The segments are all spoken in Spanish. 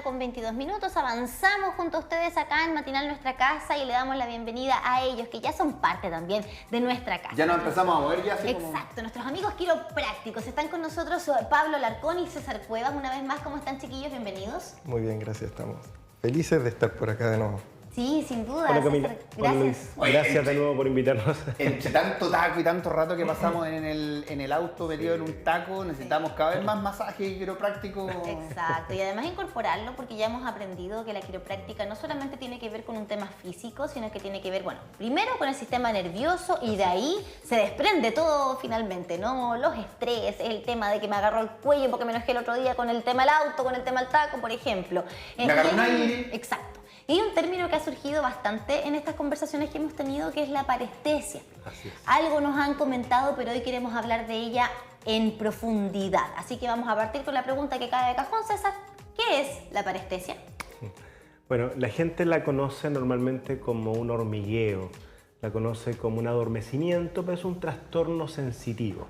con 22 minutos. Avanzamos junto a ustedes acá en Matinal Nuestra Casa y le damos la bienvenida a ellos, que ya son parte también de nuestra casa. Ya nos empezamos a mover ya. Así exacto, como... nuestros amigos quiroprácticos. Están con nosotros Pablo Larcón y César Cuevas. Una vez más, ¿cómo están, chiquillos? Bienvenidos. Muy bien, gracias. Estamos felices de estar por acá de nuevo. Sí, sin duda. Hola, Camila. César, hola, Luis. Gracias de nuevo por invitarnos. Entre tanto taco y tanto rato que pasamos en el auto metido en un taco, necesitamos cada vez más masaje quiropráctico. Exacto, y además incorporarlo porque ya hemos aprendido que la quiropráctica no solamente tiene que ver con un tema físico, sino que tiene que ver, bueno, primero con el sistema nervioso y de ahí se desprende todo finalmente, ¿no? Los estrés, el tema de que me agarró el cuello porque me enojé el otro día con el tema del auto, con el tema del taco, por ejemplo. Me agarró un aire. Exacto. Y hay un término que ha surgido bastante en estas conversaciones que hemos tenido, que es la parestesia. Así es. Algo nos han comentado, pero hoy queremos hablar de ella en profundidad. Así que vamos a partir con la pregunta que cae de cajón, César. ¿Qué es la parestesia? Bueno, la gente la conoce normalmente como un hormigueo, la conoce como un adormecimiento, pero es un trastorno sensitivo.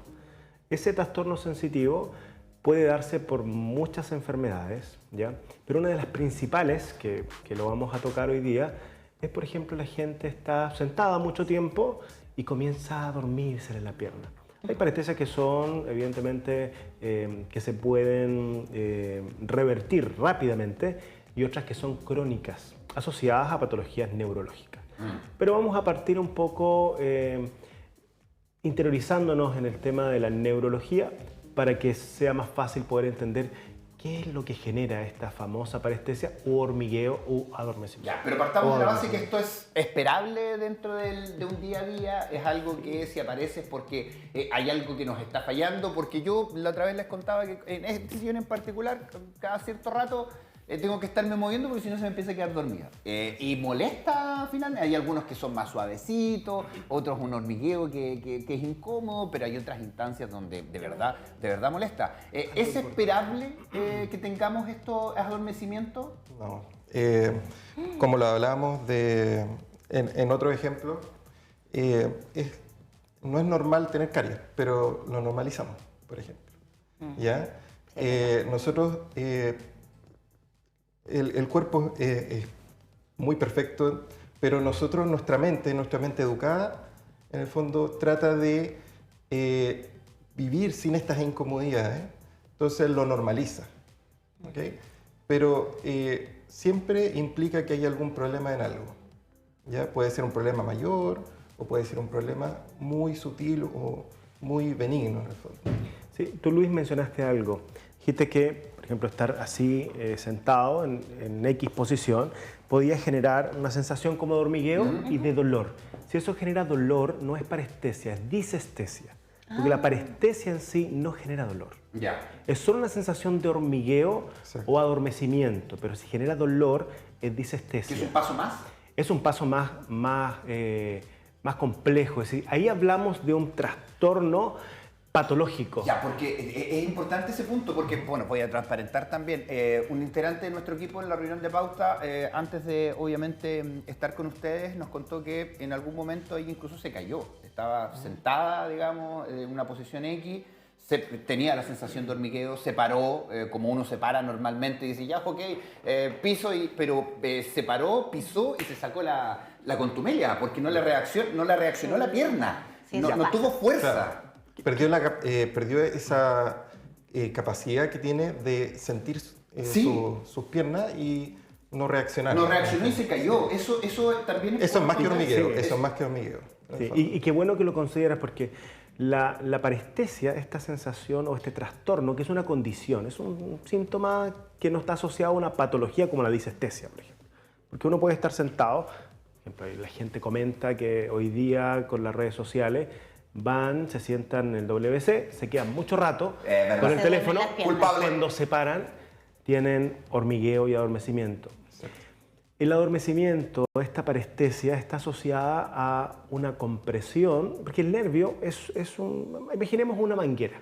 Ese trastorno sensitivo puede darse por muchas enfermedades, ¿ya? Pero una de las principales, que lo vamos a tocar hoy día, es, por ejemplo, la gente está sentada mucho tiempo y comienza a dormirse en la pierna. Hay parestesias que son, evidentemente, que se pueden revertir rápidamente y otras que son crónicas, asociadas a patologías neurológicas. Pero vamos a partir un poco interiorizándonos en el tema de la neurología, para que sea más fácil poder entender qué es lo que genera esta famosa parestesia o hormigueo o adormecimiento. Ya, pero partamos de la base que esto es esperable dentro de un día a día, es algo que si aparece es porque hay algo que nos está fallando, porque yo la otra vez les contaba que en esta sesión en particular, cada cierto rato, tengo que estarme moviendo porque si no se me empieza a quedar dormida. Y molesta finalmente. Hay algunos que son más suavecitos, otros un hormigueo que es incómodo, pero hay otras instancias donde de verdad molesta. ¿Es esperable que tengamos estos adormecimientos? No. Como lo hablábamos en otro ejemplo, no es normal tener caries, pero lo normalizamos, por ejemplo. ¿Ya? Nosotros... El cuerpo es muy perfecto, pero nosotros, nuestra mente educada, en el fondo trata de vivir sin estas incomodidades, entonces lo normaliza. ¿Okay? Pero siempre implica que hay algún problema en algo. ¿Ya? Puede ser un problema mayor o puede ser un problema muy sutil o muy benigno en el fondo. Sí, tú, Luis, mencionaste algo. Dijiste que, por ejemplo, estar así sentado en X posición podía generar una sensación como de hormigueo y de dolor. Si eso genera dolor, no es parestesia, es disestesia. Porque la parestesia en sí no genera dolor. Ya. Es solo una sensación de hormigueo o adormecimiento, pero si genera dolor, es disestesia. ¿Es un paso más? Es un paso más complejo. Es decir, ahí hablamos de un trastorno patológico. Ya, porque es importante ese punto, porque, bueno, voy a transparentar también. Un integrante de nuestro equipo en la reunión de pauta, antes de, obviamente, estar con ustedes, nos contó que en algún momento ella incluso se cayó. Estaba sentada, digamos, en una posición X, tenía la sensación de hormigueo, se paró, como uno se para normalmente, y dice, ya, ok, piso, pero se paró, pisó y se sacó la contumelia, porque no le reaccionó la pierna, Sí, no tuvo fuerza. Claro. Perdió esa capacidad que tiene de sentir sus piernas y no reaccionar. No reaccionó y se cayó. Eso también es... Eso es más que hormigueo. Sí, eso es más que hormigueo. Sí, y qué bueno que lo consideras, porque la parestesia, esta sensación o este trastorno, que es una condición, es un síntoma que no está asociado a una patología como la disestesia, por ejemplo. Porque uno puede estar sentado, por ejemplo, la gente comenta que hoy día con las redes sociales se sientan en el WC, se quedan mucho rato con el teléfono, cuando se paran tienen hormigueo y adormecimiento. El adormecimiento, esta parestesia, está asociada a una compresión, porque el nervio imaginemos una manguera,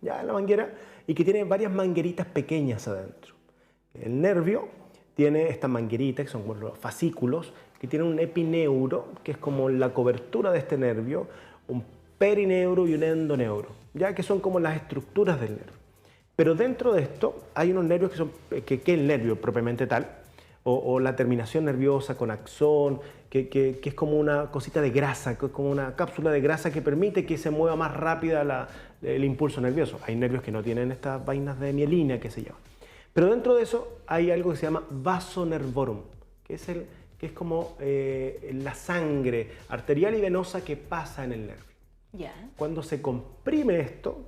¿ya? La manguera, y que tiene varias mangueritas pequeñas adentro. El nervio tiene estas mangueritas, que son como los fascículos, que tienen un epineuro, que es como la cobertura de este nervio, un perineuro y un endoneuro, ya que son como las estructuras del nervio. Pero dentro de esto hay unos nervios que el nervio propiamente tal, o la terminación nerviosa con axón, que es como una cosita de grasa, que es como una cápsula de grasa que permite que se mueva más rápida el impulso nervioso. Hay nervios que no tienen estas vainas de mielina que se llaman. Pero dentro de eso hay algo que se llama vaso nervorum, que es como la sangre arterial y venosa que pasa en el nervio. Ya. Cuando se comprime esto,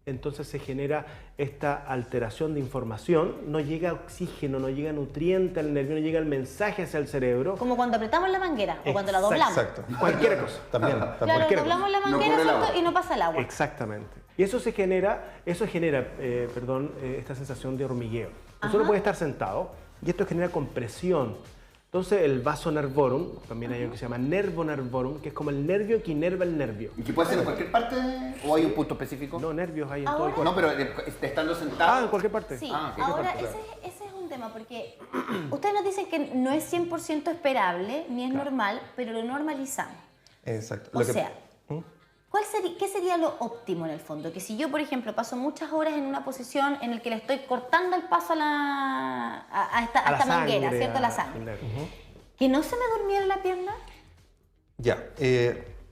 entonces se genera esta alteración de información, no llega oxígeno, no llega nutriente al nervio, no llega el mensaje hacia el cerebro. Como cuando apretamos la manguera o cuando la doblamos. Exacto. Cualquier cosa. También. Claro, cualquier doblamos la No manguera, corre el ¿cierto? agua. Y no pasa el agua. Exactamente. Y eso genera esta sensación de hormigueo. Nosotros Ajá. puede estar sentado y esto genera compresión. Entonces el vaso nervorum, también hay algo que se llama nervo nervorum, que es como el nervio que inerva el nervio. ¿Y que puede ser en cualquier parte o hay un punto específico? No, nervios hay en todo el Ahora- cuerpo. No, pero estando sentado. Ah, en cualquier parte. Sí, Ah, ok. ahora ese es un tema porque ustedes nos dicen que no es 100% esperable ni es normal, pero lo normalizamos. Exacto. O sea, ¿Mm? ¿qué sería lo óptimo en el fondo? Que si yo, por ejemplo, paso muchas horas en una posición en la que le estoy cortando el paso a esta manguera, ¿cierto? A la sangre. ¿Que no se me durmiera la pierna? Ya,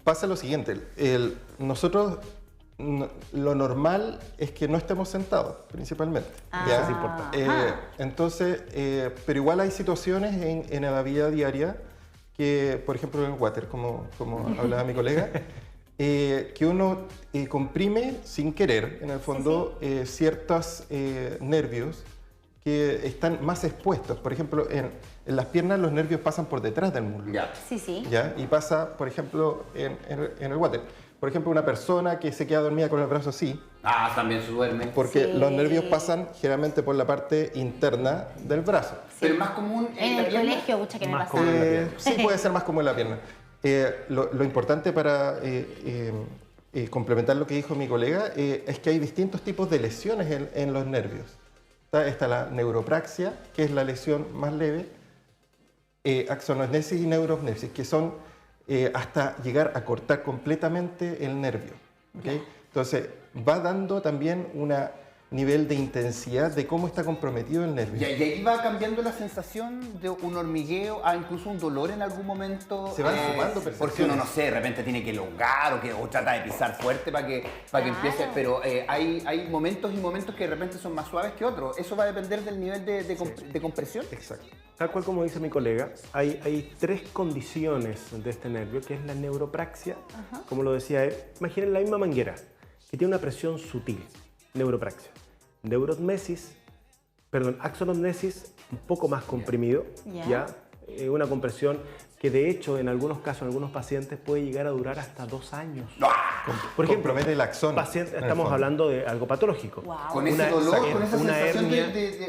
pasa lo siguiente, nosotros lo normal es que no estemos sentados, principalmente. Ah, ¿ya? eso es importante. Entonces, pero igual hay situaciones en la vida diaria que, por ejemplo, en el water, como hablaba mi colega, que uno comprime sin querer, en el fondo, ciertos nervios que están más expuestos. Por ejemplo, en las piernas los nervios pasan por detrás del muslo. Ya. Sí, sí. ¿Ya? Y pasa, por ejemplo, en el water. Por ejemplo, una persona que se queda dormida con el brazo así, Ah, también se duerme. porque Sí. los nervios pasan generalmente por la parte interna del brazo. Pero es más común En la el pierna. colegio, mucha que me Más pasaba. común. en la pierna. Sí, puede ser más como en la pierna. Lo importante para complementar lo que dijo mi colega es que hay distintos tipos de lesiones en los nervios. Está la neuropraxia, que es la lesión más leve, axonognesis y neurognesis, que son hasta llegar a cortar completamente el nervio. ¿Okay? Entonces, va dando también un nivel de intensidad de cómo está comprometido el nervio. Y ahí va cambiando la sensación de un hormigueo a incluso un dolor en algún momento. Se van sumando Porque percepciones. uno, no sé, de repente tiene que elongar o trata de pisar fuerte para que empiece. Pero hay momentos y momentos que de repente son más suaves que otros. Eso va a depender del nivel de compresión. Exacto. Tal cual como dice mi colega, hay tres condiciones de este nervio, que es la neuropraxia, como lo decía él. Imaginen la misma manguera, que tiene una presión sutil, neuropraxia. Axonognesis, un poco más comprimido, Ya. una compresión que de hecho en algunos casos, en algunos pacientes, puede llegar a durar hasta 2 años. Por ejemplo, Compromete el axón. paciente, en el estamos fondo. hablando de algo patológico. Wow. Con ese dolor, con esa una sensación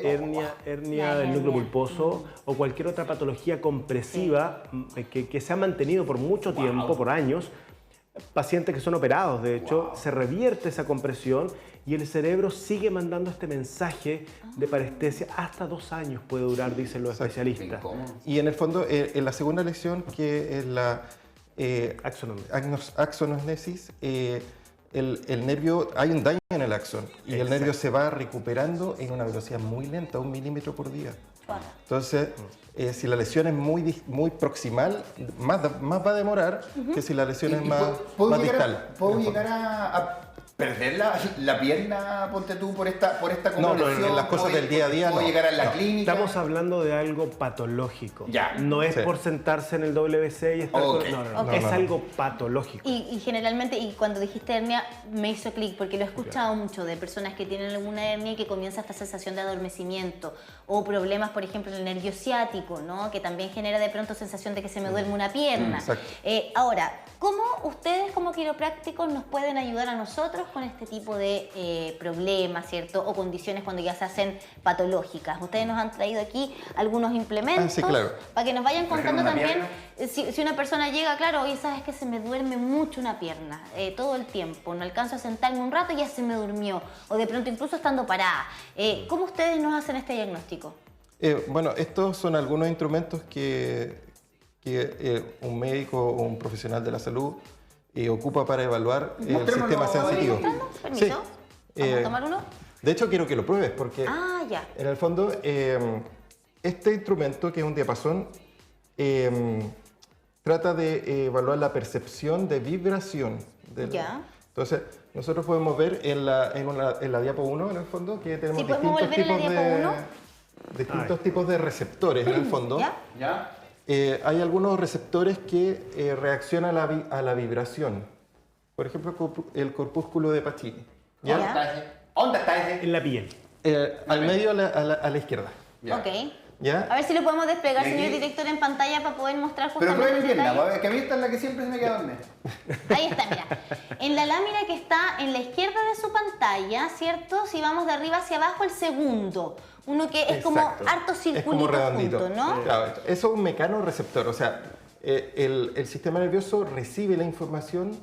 hernia, hernia La del núcleo hernia. pulposo o cualquier otra patología compresiva que se ha mantenido por mucho tiempo, por años. Pacientes que son operados, de hecho, se revierte esa compresión y el cerebro sigue mandando este mensaje de parestesia. Hasta 2 años puede durar, dicen los especialistas. Y en el fondo, en la segunda lesión, que es la Axonognesis. axonognesis, el nervio, hay un daño en el axón y el nervio se va recuperando en una velocidad muy lenta, 1 milímetro por día. Wow. Entonces, si la lesión es muy proximal, más va a demorar que si la lesión es más distal. ¿Puedo llegar a perder la pierna, ponte tú, por esta No, compresión? en las cosas del día a día ¿Puedo no. llegar a la No. clínica? Estamos hablando de algo patológico. Ya. No es Sí. por sentarse en el WC y estar Ok. No, Ok. es No. algo patológico. Y generalmente, y cuando dijiste hernia, me hizo clic porque lo he escuchado mucho de personas que tienen alguna hernia y que comienza esta sensación de adormecimiento o problemas, por ejemplo, en el nervio ciático, ¿no? Que también genera de pronto sensación de que se me duerme una pierna. Exacto. Ahora, ¿cómo ustedes como quiroprácticos nos pueden ayudar a nosotros con este tipo de problemas, ¿cierto? O condiciones cuando ya se hacen patológicas. Ustedes nos han traído aquí algunos implementos sí, claro. para que nos vayan Por ejemplo, contando una también si una persona llega, claro, oye, sabes que se me duerme mucho una pierna todo el tiempo, no alcanzo a sentarme un rato y ya se me durmió, o de pronto incluso estando parada. ¿Cómo ustedes nos hacen este diagnóstico? Bueno, estos son algunos instrumentos que un médico o un profesional de la salud ocupa para evaluar el Mostrémoslo. sistema ¿Puedo ir sensitivo. ¿Mostrando? Permiso. Sí. ¿Vamos a tomar uno? De hecho, quiero que lo pruebes porque Ah, ya. en el fondo este instrumento, que es un diapasón, trata de evaluar la percepción de vibración. Ya. Entonces, nosotros podemos ver en la diapo 1, en el fondo, que tenemos ¿Sí podemos volver a la diapo 1? distintos tipos de receptores, en el fondo. ¿Ya? ¿Ya? Hay algunos receptores que reaccionan a la vibración. Por ejemplo, el corpúsculo de Pacini. ¿Ya? ¿Dónde está ese? ¿Dónde está ese? En la piel. Al medio, a la izquierda. Ya. Ok. ¿Ya? A ver si lo podemos desplegar, ¿Y aquí? señor director, en pantalla para poder mostrar Pero justamente pruebe mi ese pierna, detalle. a ver, que a mí esta es la que siempre se me queda dormida. Ahí está, mira. En la lámina que está en la izquierda de su pantalla, ¿cierto? Si vamos de arriba hacia abajo, el segundo. Uno que es como Exacto. harto Es como circulito redondito. junto, ¿no? Claro, eso es un mecanorreceptor, o sea, el sistema nervioso recibe la información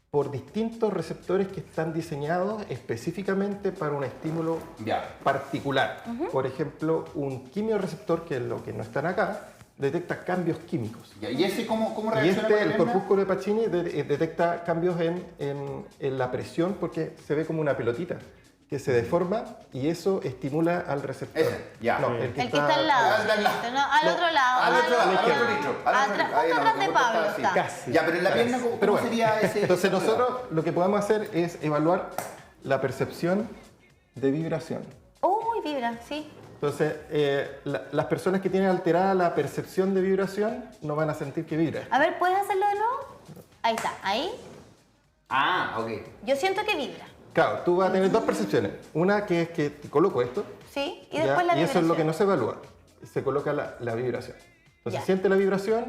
por distintos receptores que están diseñados específicamente para un estímulo Ya. particular. Por ejemplo, un quimioreceptor, que es lo que no están acá, detecta cambios químicos. Ya, ¿y ese cómo Y reacciona con la el pierna? corpúsculo de Pacini detecta cambios en la presión porque se ve como una pelotita que se deforma y eso estimula al receptor. Ese, ya. No, El que está al lado. Al lado. ¿cierto? No, al otro lado. Al otro lado, al otro lado. litro, al otro litro. Ahí Justo no, atrás de que Pablo está así. está. Casi. Ya, pero en la pierna, ¿cómo Pero bueno, sería ese? entonces nosotros lo que podemos hacer es evaluar la percepción de vibración. Uy, vibra, sí. Entonces, las personas que tienen alterada la percepción de vibración no van a sentir que vibra. A ver, ¿puedes hacerlo de nuevo? Ahí está, ahí. Ah, ok. Yo siento que vibra. Claro, tú vas a tener dos percepciones. Una que es que te coloco esto, ¿Sí? Y ¿ya? después la Y eso es lo que vibración. no se evalúa. Se coloca la vibración. Entonces, Ya. siente la vibración,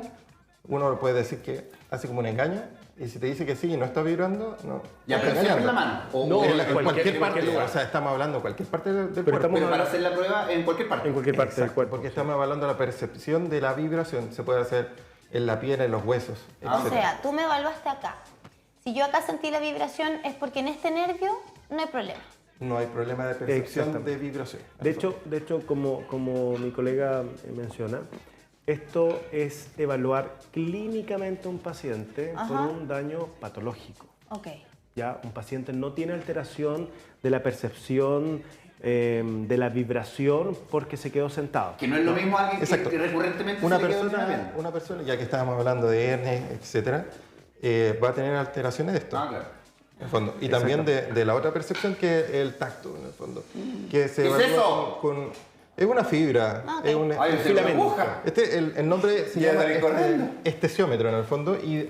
uno puede decir que hace como un engaño, y si te dice que sí y no está vibrando, no. Ya, está pero siempre en la engañando. mano. O No, En, en cualquier parte, lugar. o sea, estamos hablando de cualquier parte del cuerpo. estamos Pero para hacer la prueba en cualquier parte. En cualquier parte del Exacto, cuerpo. porque estamos evaluando la percepción de la vibración. Se puede hacer en la piel, en los huesos, Ah, O etcétera. sea, tú me evaluaste acá. Si yo acá sentí la vibración es porque en este nervio no hay problema. No hay problema de percepción Exactamente. de vibración. De hecho como mi colega menciona, esto es evaluar clínicamente a un paciente por Ajá. un daño patológico. Ok. Ya, un paciente no tiene alteración de la percepción de la vibración porque se quedó sentado. Que no es lo mismo alguien Exacto. que recurrentemente Una se le queda dormida persona, bien. una persona, ya que estábamos hablando de hernias, etcétera, va a tener alteraciones de esto. Ah, claro. En el fondo. Y también de la otra percepción que es el tacto, en el fondo. Que se ¿Qué es evalúa eso? es una fibra. Ah, ok. Es un Ay, se me aguja. el nombre se Ya llama salí corriendo. estesiómetro en el fondo y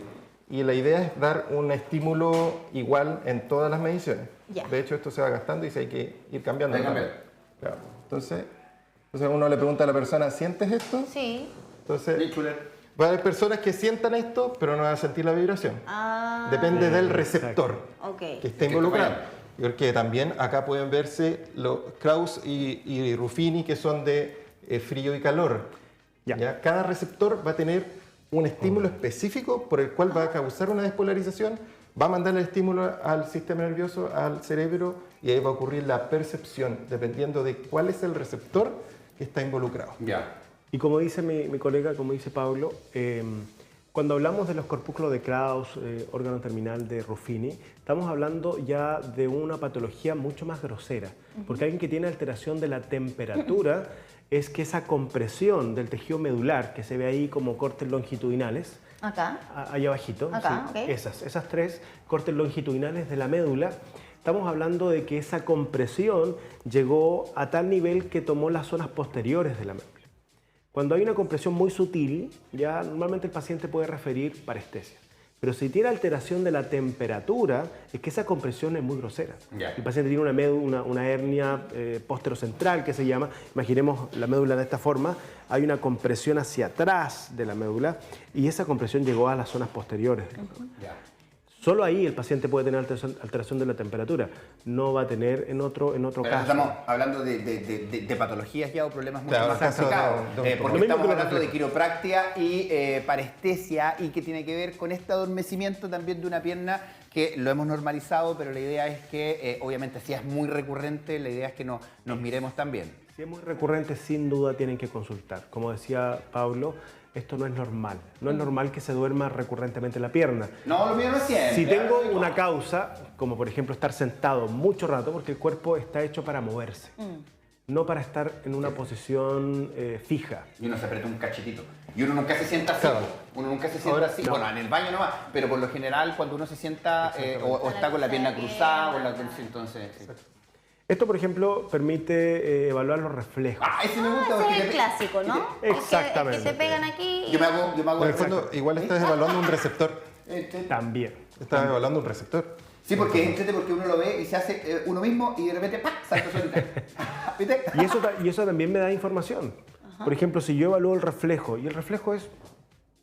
la idea es dar un estímulo igual en todas las mediciones. Ya. De hecho, esto se va gastando y se hay que ir cambiando. Hay que cambiar. Claro. Entonces uno le pregunta a la persona, ¿sientes esto? Sí. Entonces, Bien chulero. va a haber personas que sientan esto, pero no van a sentir la vibración. Ah. Depende del receptor Ok. que esté está involucrado. fallando. Porque también acá pueden verse los Krauss y Ruffini, que son de frío y calor. Ya. ¿Ya? Cada receptor va a tener un estímulo específico por el cual va a causar una despolarización, va a mandar el estímulo al sistema nervioso, al cerebro, y ahí va a ocurrir la percepción, dependiendo de cuál es el receptor que está involucrado. Ya. Y como dice mi colega, como dice Pablo, cuando hablamos de los corpúsculos de Krauss, órgano terminal de Ruffini, estamos hablando ya de una patología mucho más grosera, porque alguien que tiene alteración de la temperatura es que esa compresión del tejido medular, que se ve ahí como cortes longitudinales, Acá. allá abajito, Acá, sí, ok. esas tres cortes longitudinales de la médula, estamos hablando de que esa compresión llegó a tal nivel que tomó las zonas posteriores de la médula. Cuando hay una compresión muy sutil, ya normalmente el paciente puede referir parestesia. Pero si tiene alteración de la temperatura, es que esa compresión es muy grosera. Ya. El paciente tiene una hernia posterocentral que se llama, imaginemos la médula de esta forma, hay una compresión hacia atrás de la médula y esa compresión llegó a las zonas posteriores. Ya. Solo ahí el paciente puede tener alteración de la temperatura, no va a tener en otro Pero caso. estamos hablando de patologías ya o problemas mucho Claro, más casos complicados. de un Porque Lo mismo estamos que los hablando de reflejos. quiropráctica y parestesia y que tiene que ver con este adormecimiento también de una pierna que lo hemos normalizado, pero la idea es que obviamente si es muy recurrente, la idea es que nos miremos también. Si es muy recurrente, sin duda tienen que consultar. Como decía Pablo, esto no es normal. No es normal que se duerma recurrentemente la pierna. No, lo mío no es siempre. Si tengo una causa, como por ejemplo estar sentado mucho rato, porque el cuerpo está hecho para moverse, no para estar en una posición fija. Y uno se aprieta un cachetito. Y uno nunca se sienta así. Claro. Uno nunca se sienta así. no. Bueno, en el baño nomás. Pero por lo general, cuando uno se sienta o está con la pierna cruzada, entonces... sí. Esto, por ejemplo, permite evaluar los reflejos. Ah, ese me gusta. Ese porque es el te- clásico, ¿no? Exactamente. El que te pegan aquí. Yo me hago En el fondo, igual estás evaluando un receptor. También. Estás evaluando un receptor. Sí, porque es entrete porque uno lo ve y se hace uno mismo y de repente ¡pam! Salta solita. ¿Viste? Y eso también me da información. Por ejemplo, si yo evalúo el reflejo, y el reflejo es...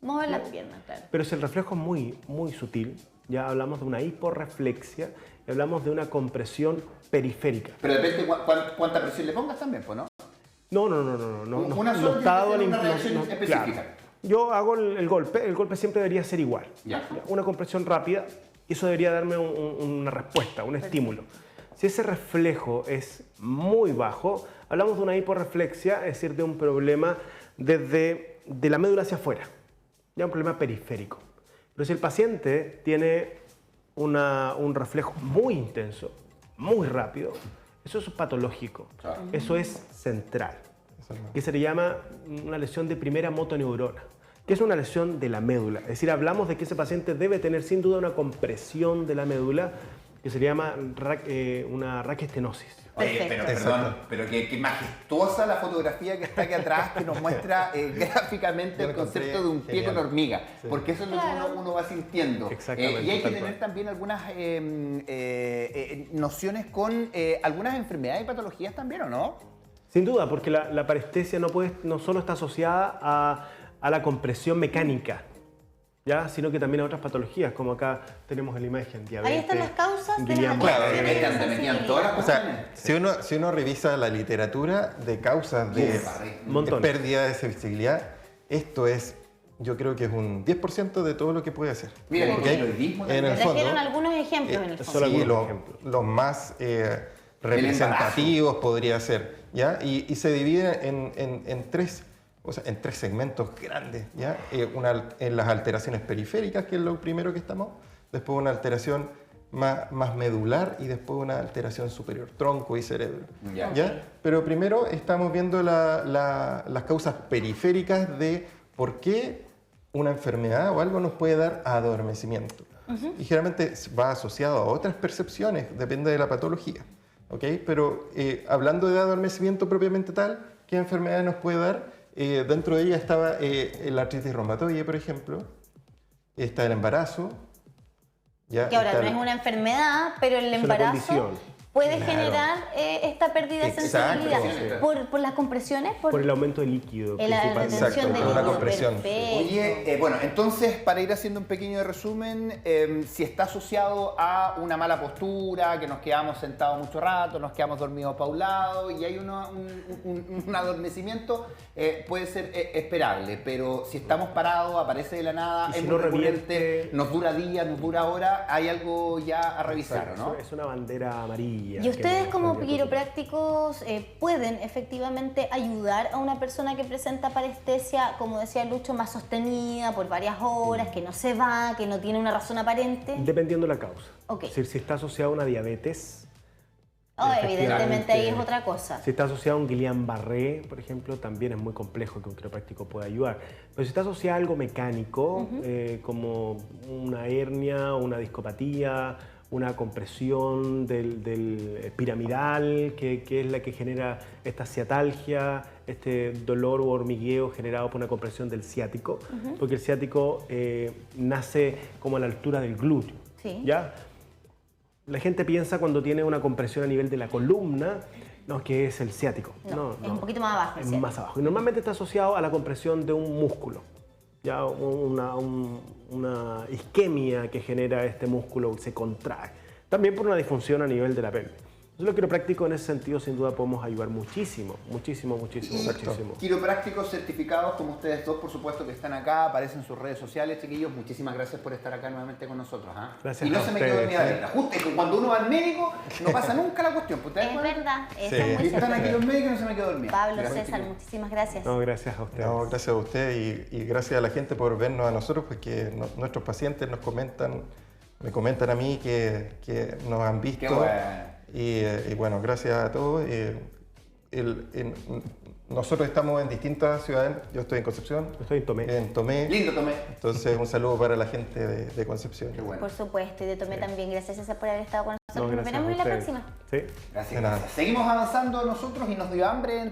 Mover la pierna, claro. Pero si el reflejo es muy, muy sutil, ya hablamos de una hiporreflexia y hablamos de una compresión periférica. Pero depende cuánta presión le pongas también, pues, ¿no? No Una sola está dado tiene al una reacción claro. específica. Yo hago el golpe siempre debería ser igual. Ya. Una compresión rápida, eso debería darme una respuesta, un estímulo. Si ese reflejo es muy bajo, hablamos de una hiporreflexia, es decir, de un problema desde de la médula hacia afuera, ya un problema periférico. Pero si el paciente tiene un reflejo muy intenso, muy rápido, eso es patológico, Claro. eso es central, que se le llama una lesión de primera motoneurona, que es una lesión de la médula. Es decir, hablamos de que ese paciente debe tener sin duda una compresión de la médula, que se le llama una raquiestenosis. Oye, Perfecto. perdón, pero qué majestuosa la fotografía que está aquí atrás que nos muestra gráficamente Yo el lo encontré concepto de un pie genial. con hormiga, Sí. porque eso es lo que Claro. uno va sintiendo. Exactamente, Y hay que tal tener cual. también algunas nociones con algunas enfermedades y patologías también, ¿o no? Sin duda, porque la parestesia no solo está asociada a la compresión mecánica, ¿ya? Sino que también a otras patologías, como acá tenemos en la imagen, diabetes. Ahí están las causas de las Guillain-Barré. Claro, alteraciones te de metían todas las O cuestiones. sea, si uno revisa la literatura de causas de Montón. pérdida de sensibilidad, esto es, yo creo que es un 10% de todo lo que puede hacer. Mira, el ¿Ok? hipotiroidismo En el también. Trajeron fondo, algunos ejemplos en el fondo. Solo sí, algunos ejemplos. los más representativos podría ser, ¿ya? Y se divide en tres, o sea, en tres segmentos grandes, ¿ya? En las alteraciones periféricas, que es lo primero que estamos, después una alteración más medular y después una alteración superior, tronco y cerebro. Ya. ¿Ya? Pero primero estamos viendo las causas periféricas de por qué una enfermedad o algo nos puede dar adormecimiento. Y generalmente va asociado a otras percepciones, depende de la patología. ¿Ok? Pero hablando de adormecimiento propiamente tal, ¿qué enfermedad nos puede dar? Dentro de ella estaba la artritis reumatoide, por ejemplo. Está el embarazo. ¿Ya? Que ahora Está no es una enfermedad, pero el una embarazo condición. puede Claro. generar esta pérdida de Exacto. sensibilidad. ¿Por las compresiones? Por el aumento de líquido, la principalmente. retención Exacto, de por una líquido. compresión. Perfecto. Oye, bueno, entonces para ir haciendo un pequeño resumen, si está asociado a una mala postura, que nos quedamos sentados mucho rato, nos quedamos dormidos pa' un lado y hay un adormecimiento, puede ser esperable, pero si estamos parados, aparece de la nada, Y si es no muy recurrente, revierte- nos dura días, nos dura horas, hay algo ya a revisar, ¿no? Es una bandera amarilla. ¿Y que ustedes nos como tendría que quiroprácticos pueden efectivamente ayudar a una persona que presenta parestesia, como decía Lucho, más sostenida por varias horas, que no se va, que no tiene una razón aparente? Dependiendo de la causa. Ok. Es decir, si está asociado a una diabetes, Evidentemente ahí es efectivamente, otra cosa. Si está asociado a un Guillain-Barré, por ejemplo, también es muy complejo que un quiropráctico pueda ayudar. Pero si está asociado a algo mecánico, como una hernia, una discopatía, una compresión del piramidal, que es la que genera esta ciatalgia, este dolor o hormigueo generado por una compresión del ciático, porque el ciático nace como a la altura del glúteo. Sí. ¿Ya? La gente piensa cuando tiene una compresión a nivel de la columna, no, que es el ciático. No, es un poquito más abajo el Es ciático. más abajo. Y normalmente está asociado a la compresión de un músculo. Ya una isquemia que genera este músculo se contrae. También por una disfunción a nivel de la pelvis. Lo quiropráctico en ese sentido sin duda podemos ayudar muchísimo. Quiroprácticos certificados como ustedes dos, por supuesto, que están acá, aparecen en sus redes sociales, chiquillos. Muchísimas gracias por estar acá nuevamente con nosotros. Gracias y no a se me ustedes, quedó dormida verla. Justo que cuando uno va al médico, no pasa nunca la cuestión. ¿Ustedes Es verdad, eso Sí. es muy Y están cierto. aquí los médicos y no se me quedó dormida. Pablo, Gracias, César, chiquillos. muchísimas gracias. No, gracias a ustedes. No, gracias a usted y gracias a la gente por vernos a nosotros, porque nuestros pacientes me comentan a mí que nos han visto. Qué bueno. Y bueno, gracias a todos. Nosotros estamos en distintas ciudades. Yo estoy en Concepción. Yo estoy en Tomé. En Tomé. Lindo, Tomé. Entonces, un saludo para la gente de Concepción. Qué bueno. Por supuesto, y de Tomé también. Gracias, César, por haber estado con No, nosotros. Nos gracias veremos a en la ustedes. próxima. Sí. Gracias, De nada. gracias. Seguimos avanzando nosotros y nos dio hambre.